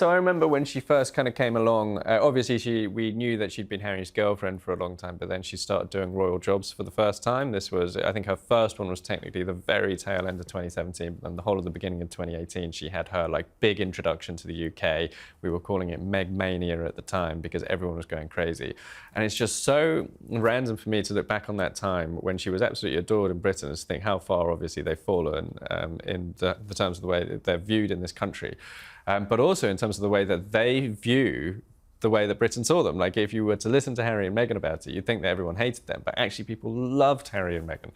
So I remember when she first kind of came along, obviously we knew that she'd been Harry's girlfriend for a long time, but then she started doing royal jobs for the first time. This was, I think her first one was technically the very tail end of 2017, and the whole of the beginning of 2018, she had her like big introduction to the UK. We were calling it Meg Mania at the time because everyone was going crazy. And it's just so random for me to look back on that time when she was absolutely adored in Britain and to think how far obviously they've fallen in the terms of the way that they're viewed in this country. But also in terms of the way that they view the way that Britain saw them. Like, if you were to listen to Harry and Meghan about it, you'd think that everyone hated them, but actually people loved Harry and Meghan.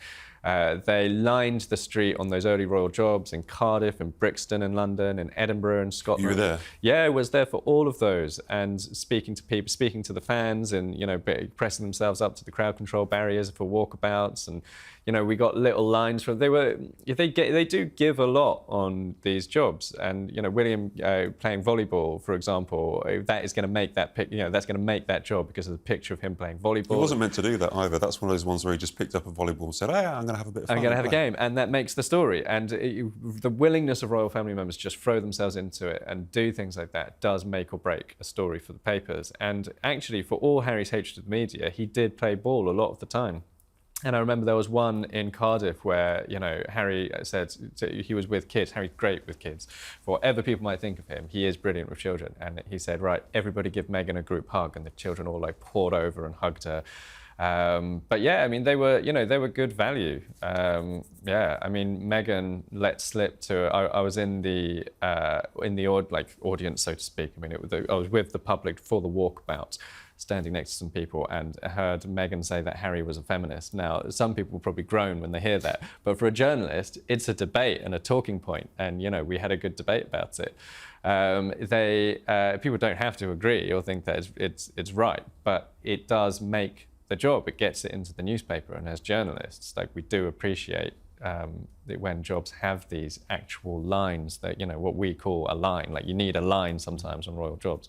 They lined the street on those early royal jobs in Cardiff and Brixton in London and Edinburgh and Scotland. You were there? Yeah, I was there for all of those and speaking to people, speaking to the fans and, you know, pressing themselves up to the crowd control barriers for walkabouts. And, you know, we got little lines from, they do give a lot on these jobs. And, you know, William playing volleyball, for example, that is going to make that, that's going to make that job because of the picture of him playing volleyball. He wasn't meant to do that either. That's one of those ones where he just picked up a volleyball and said, hey, I'm going to have a bit of fun. I'm going to have a game. And that makes the story. And the willingness of royal family members to just throw themselves into it and do things like that does make or break a story for the papers. And actually, for all Harry's hatred of the media, he did play ball a lot of the time. And I remember there was one in Cardiff where, you know, Harry said he was with kids. Harry's great with kids. For whatever people might think of him, he is brilliant with children. And he said, right, everybody give Meghan a group hug. And the children all like poured over and hugged her. But yeah, I mean, they were good value. Yeah, I mean, Meghan let slip to. I was in the audience, so to speak. I mean, I was with the public for the walkabout, standing next to some people, and heard Meghan say that Harry was a feminist. Now, some people will probably groan when they hear that, but for a journalist, it's a debate and a talking point, and you know, we had a good debate about it. People don't have to agree or think that it's right, but it does make the job. It gets it into the newspaper, and as journalists, like, we do appreciate that when jobs have these actual lines that, you know, what we call a line. Like, you need a line sometimes on royal jobs,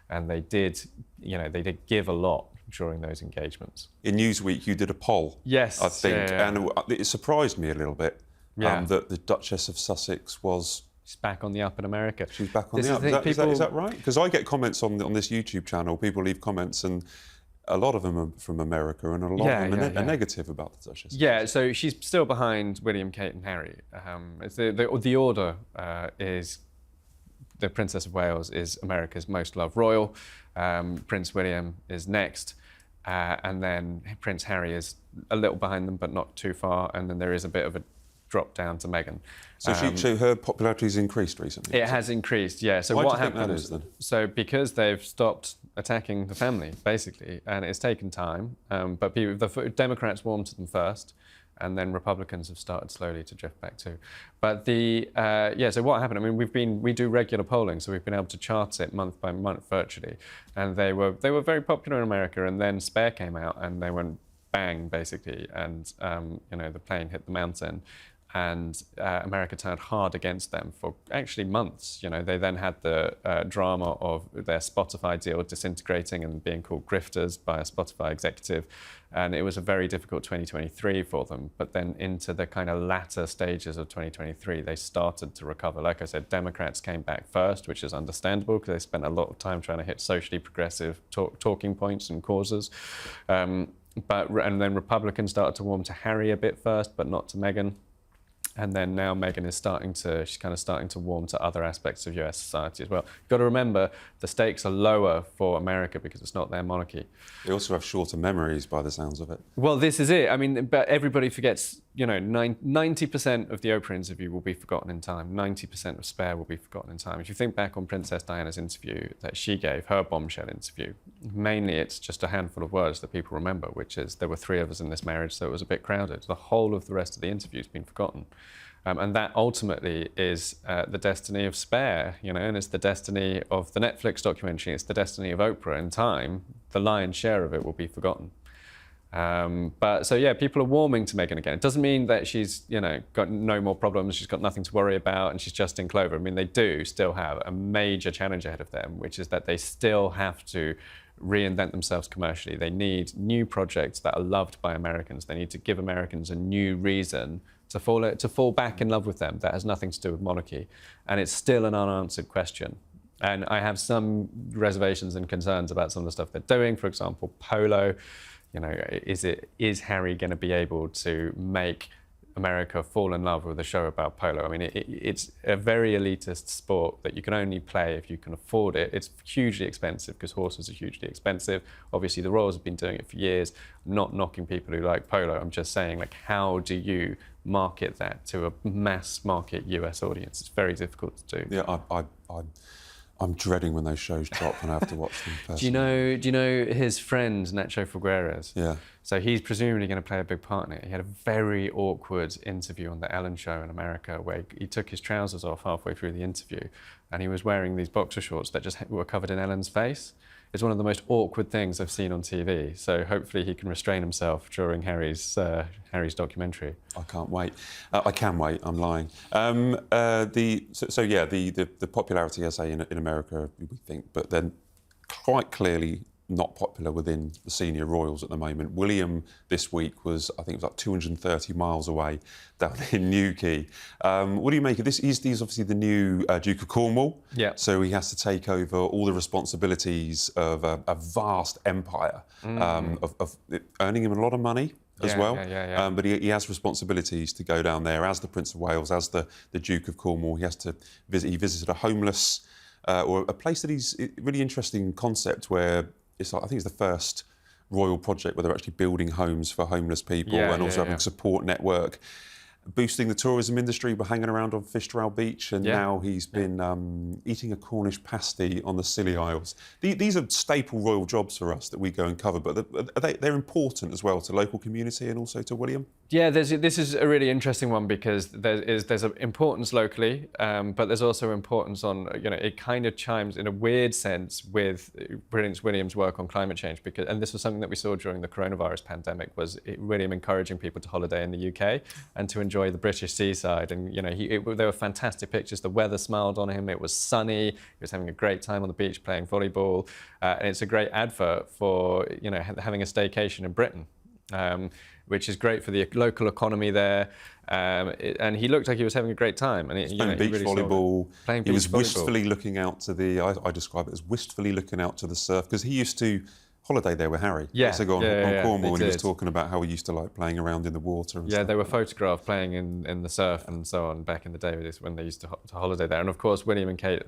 and they did give a lot during those engagements. In Newsweek, you did a poll. Yes, I think, yeah. And it surprised me a little bit that the Duchess of Sussex was. She's back on the up in America. She's back on the up. Is that right? Because I get comments on this YouTube channel. People leave comments and. A lot of them are from America, and a lot of them are negative about the Duchess. Yeah, so she's still behind William, Kate, and Harry. The order is the Princess of Wales is America's most loved royal. Prince William is next, and then Prince Harry is a little behind them, but not too far. And then there is a bit of a drop down to Meghan. So her popularity has increased recently? It has increased, yeah. So why what do you think happened that is, then? So because they've stopped attacking the family, basically, and it's taken time. But the Democrats warmed to them first, and then Republicans have started slowly to drift back too. But so what happened? I mean, we do regular polling, so we've been able to chart it month by month virtually, and they were very popular in America. And then Spare came out, and they went bang, basically, and you know, the plane hit the mountain. And America turned hard against them for actually months. You know, they then had the drama of their Spotify deal disintegrating and being called grifters by a Spotify executive. And it was a very difficult 2023 for them. But then into the kind of latter stages of 2023, they started to recover. Like I said, Democrats came back first, which is understandable because they spent a lot of time trying to hit socially progressive talking points and causes. And then Republicans started to warm to Harry a bit first, but not to Meghan. And then now Meghan is she's kind of starting to warm to other aspects of US society as well. You've got to remember, the stakes are lower for America because it's not their monarchy. They also have shorter memories by the sounds of it. Well, this is it. I mean, but everybody forgets, you know, 90% of the Oprah interview will be forgotten in time. 90% of Spare will be forgotten in time. If you think back on Princess Diana's interview that she gave, her bombshell interview, mainly it's just a handful of words that people remember, which is, there were 3 of us in this marriage, so it was a bit crowded. The whole of the rest of the interview's been forgotten. And that ultimately is the destiny of Spare, you know, and it's the destiny of the Netflix documentary, it's the destiny of Oprah. In time, the lion's share of it will be forgotten. So yeah, people are warming to Meghan again. It doesn't mean that she's, you know, got no more problems, she's got nothing to worry about, and she's just in clover. I mean, they do still have a major challenge ahead of them, which is that they still have to reinvent themselves commercially. They need new projects that are loved by Americans. They need to give Americans a new reason to fall back in love with them. That has nothing to do with monarchy. And it's still an unanswered question. And I have some reservations and concerns about some of the stuff they're doing. For example, polo. You know, is Harry going to be able to make America fall in love with a show about polo? I mean, it's a very elitist sport that you can only play if you can afford it. It's hugely expensive because horses are hugely expensive. Obviously, the Royals have been doing it for years. I'm not knocking people who like polo. I'm just saying, like, how do you market that to a mass market US audience? It's very difficult to do. Yeah, I'm dreading when those shows drop and I have to watch them personally. Do you know his friend Nacho Figueres? Yeah. So he's presumably going to play a big part in it. He had a very awkward interview on the Ellen Show in America where he took his trousers off halfway through the interview and he was wearing these boxer shorts that just were covered in Ellen's face. It's one of the most awkward things I've seen on TV. So hopefully he can restrain himself during Harry's documentary. I can't wait. I can wait. I'm lying. The popularity, as I say, in America, we think, but then quite clearly not popular within the senior royals at the moment. William this week was, I think it was like 230 miles away down in Newquay. What do you make of this? He's obviously the new Duke of Cornwall. Yeah. So he has to take over all the responsibilities of a vast empire, of earning him a lot of money as well. But he has responsibilities to go down there as the Prince of Wales, as the Duke of Cornwall. He has to visit. He visited a homeless or a place that he's really interesting concept where it's like, I think it's the first royal project where they're actually building homes for homeless people and also having a support network, boosting the tourism industry by hanging around on Fishtrail Beach, and now he's been eating a Cornish pasty on the Scilly Isles. These are staple royal jobs for us that we go and cover, but they're important as well to local community and also to William. Yeah, this is a really interesting one because there's an importance locally, but there's also importance on, you know, it kind of chimes in a weird sense with Prince William's work on climate change, and this was something that we saw during the coronavirus pandemic, was William encouraging people to holiday in the UK and to enjoy the British seaside. And, you know, there were fantastic pictures. The weather smiled on him. It was sunny. He was having a great time on the beach playing volleyball. And it's a great advert for, you know, having a staycation in Britain. Which is great for the local economy there. And he looked like he was having a great time. And playing beach volleyball. He was wistfully looking out to the, I describe it as wistfully looking out to the surf, because he used to holiday there with Harry. On Cornwall, and he was talking about how he used to like playing around in the water. And stuff. They were photographed playing in the surf and so on back in the day when they used to holiday there. And of course, William and Kate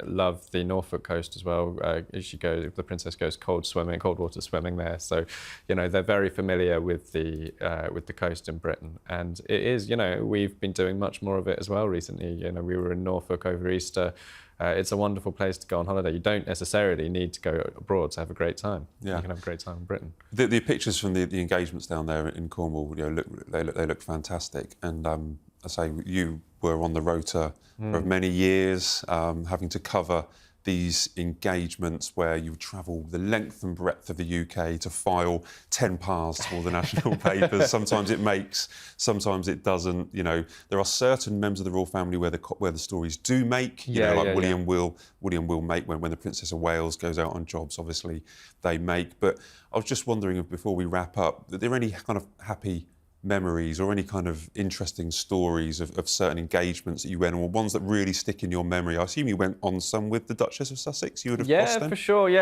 love the Norfolk coast as well. The princess goes cold water swimming there. So, you know, they're very familiar with the coast in Britain. And it is, you know, we've been doing much more of it as well recently. You know, we were in Norfolk over Easter. It's a wonderful place to go on holiday. You don't necessarily need to go abroad to have a great time. Yeah. You can have a great time in Britain. The pictures from the engagements down there in Cornwall, you know, they look fantastic. And I say you were on the rota for many years, having to cover these engagements where you travel the length and breadth of the UK to file 10 parts for the national papers. Sometimes it makes, sometimes it doesn't. You know, there are certain members of the royal family where the stories do make. William will make when the Princess of Wales goes out on jobs. Obviously, they make. But I was just wondering, if before we wrap up, are there any kind of happy memories or any kind of interesting stories of certain engagements that you went on, or ones that really stick in your memory? I assume you went on some with the Duchess of Sussex. You would have crossed them? For sure. Yeah.